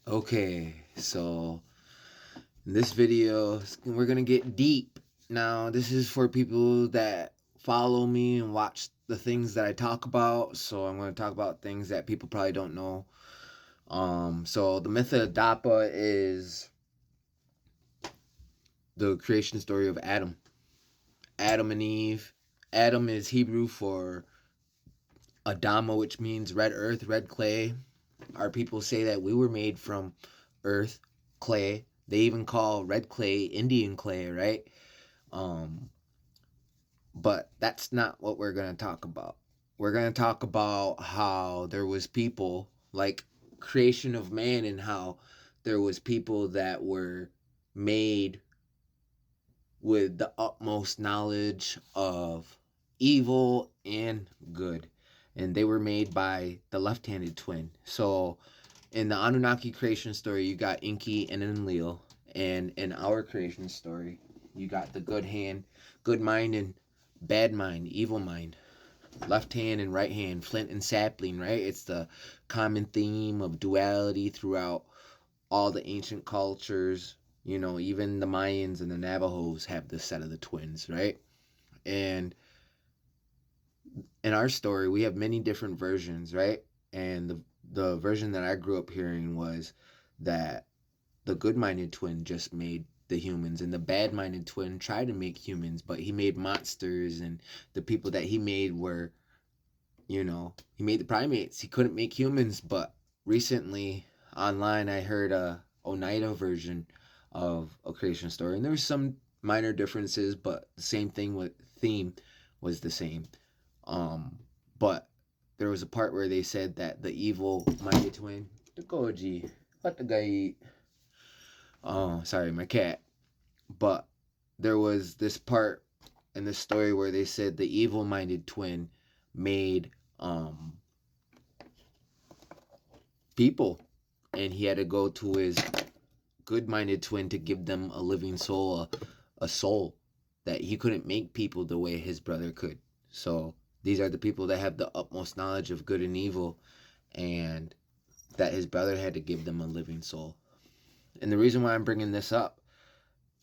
Okay, so in this video, we're gonna get deep. Now, this is for people that follow me and watch the things that I talk about. So I'm gonna talk about things that people probably don't know. So the myth of adapa is the creation story of Adam. Adam and Eve. Adam is Hebrew for Adama, which means red earth, red clay. Our people say that we were made from earth, clay. They even call red clay Indian clay, right? Um, but that's not what we're going to talk about. We're going to talk about how there was people like creation of man and how there was people that were made with the utmost knowledge of evil and good. And they were made by the left-handed twin. So in the Anunnaki creation story, you got Enki and Enlil, and in our creation story, you got the good hand, good mind, and bad mind, evil mind, left hand and right hand, flint and sapling. Right? It's the common theme of duality throughout all the ancient cultures. You know, even the Mayans and the Navajos have this set of the twins, right? And in our story, we have many different versions, right? And the version that I grew up hearing was that the good-minded twin just made the humans, and the bad-minded twin tried to make humans, but he made monsters, and the people that he made were, he made the primates. He couldn't make humans, but recently online I heard a Oneida version of a creation story, and there was some minor differences, but the same thing with theme was the same. But there was a part where they said that the evil minded twin, the Koji, let the guy eat. Oh, sorry, my cat. But there was this part in the story where they said the evil minded twin made people, and he had to go to his good minded twin to give them a living soul, a soul that he couldn't make people the way his brother could. So these are the people that have the utmost knowledge of good and evil, and that his brother had to give them a living soul. And the reason why I'm bringing this up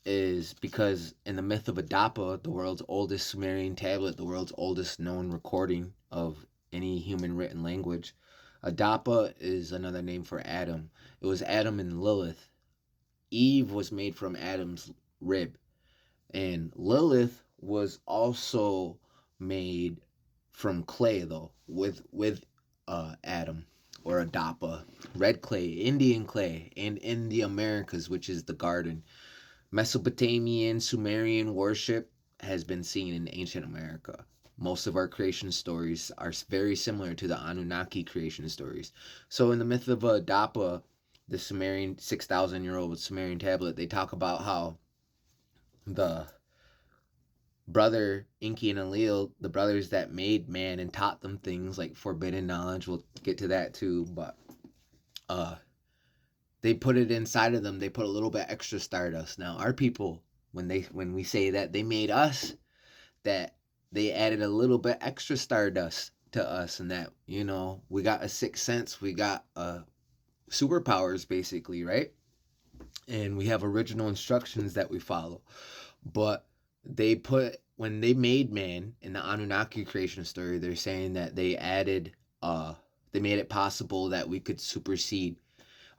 is because in the myth of Adapa, the world's oldest Sumerian tablet, the world's oldest known recording of any human written language, Adapa is another name for Adam. It was Adam and Lilith. Eve was made from Adam's rib, and Lilith was also made from clay, though, with Adam, or Adapa, red clay, Indian clay, and in the Americas, which is the garden. Mesopotamian, Sumerian worship has been seen in ancient America. Most of our creation stories are very similar to the Anunnaki creation stories. So in the myth of Adapa, the Sumerian 6,000-year-old Sumerian tablet, they talk about how the brother Enki and Enlil, the brothers that made man and taught them things like forbidden knowledge. We'll get to that too, but uh they put it inside of them. They put a little bit extra stardust. Now our people, when we say that they made us, that they added a little bit extra stardust to us, and that we got a sixth sense, we got superpowers basically, right? And we have original instructions that we follow. But they put, when they made man in the Anunnaki creation story, they're saying that they made it possible that we could supersede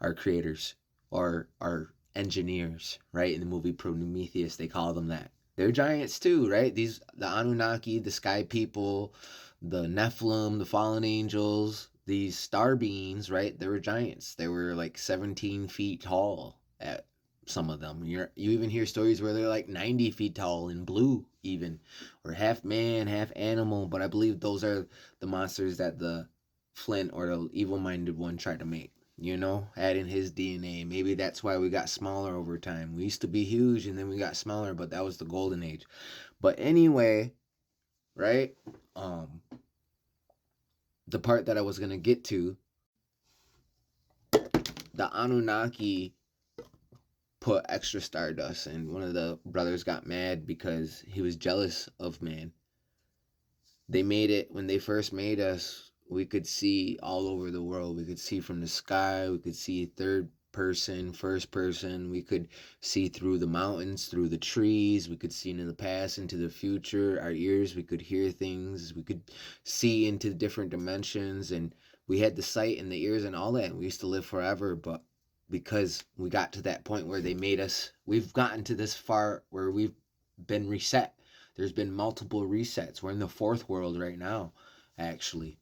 our creators or our engineers, right? In the movie Prometheus, they call them that. They're giants too, right? The Anunnaki, the sky people, the Nephilim, the fallen angels, these star beings, right? They were giants. They were like 17 feet tall at some of them. You even hear stories where they're like 90 feet tall in blue, even, or half man, half animal. But I believe those are the monsters that the Flint or the evil-minded one tried to make. Add in his DNA. Maybe that's why we got smaller over time. We used to be huge and then we got smaller, but that was the golden age. But anyway, right? The part that I was gonna get to, the Anunnaki put extra stardust, and one of the brothers got mad because he was jealous of man. They made it, when they first made us, we could see all over the world. We could see from the sky, we could see person, first person. We could see through the mountains, through the trees. We could see into the past, into the future. Our ears, we could hear things. We could see into different dimensions. And we had the sight and the ears and all that. And we used to live forever. But because we got to that point where they made us, we've gotten to this far where we've been reset. There's been multiple resets. We're in the fourth world right now, actually.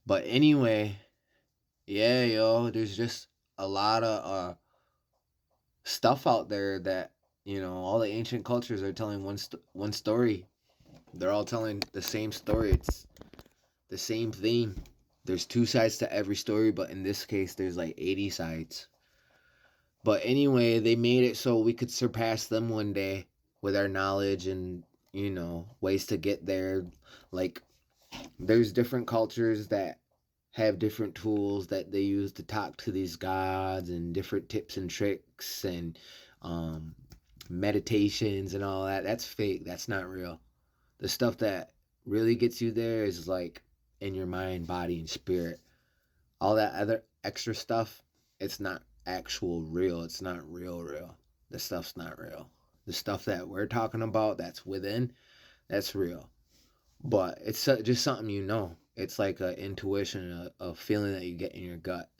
But anyway, yeah, yo, there's just a lot of stuff out there that, all the ancient cultures are telling one story. They're all telling the same story. It's the same theme. There's two sides to every story, but in this case, there's like 80 sides. But anyway, they made it so we could surpass them one day with our knowledge and, ways to get there. Like, there's different cultures that have different tools that they use to talk to these gods and different tips and tricks and meditations and all that. That's fake. That's not real. The stuff that really gets you there is like in your mind, body, and spirit. All that other extra stuff, it's not actual real. It's not real. The stuff's not real. The stuff that we're talking about that's within, that's real. But it's just something It's like an intuition, a feeling that you get in your gut,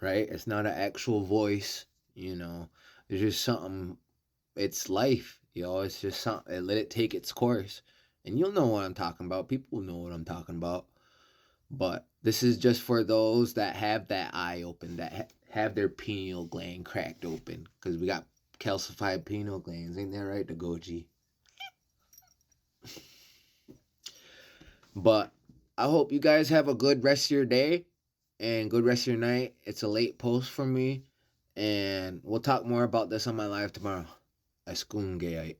right? It's not an actual voice, It's just something. It's life, It's just something. Let it take its course, and you'll know what I'm talking about. People know what I'm talking about. But this is just for those that have that eye open, that have their pineal gland cracked open, because we got calcified pineal glands. Ain't that right, the Goji? But I hope you guys have a good rest of your day and good rest of your night. It's a late post for me. And we'll talk more about this on my live tomorrow. Eskungeite.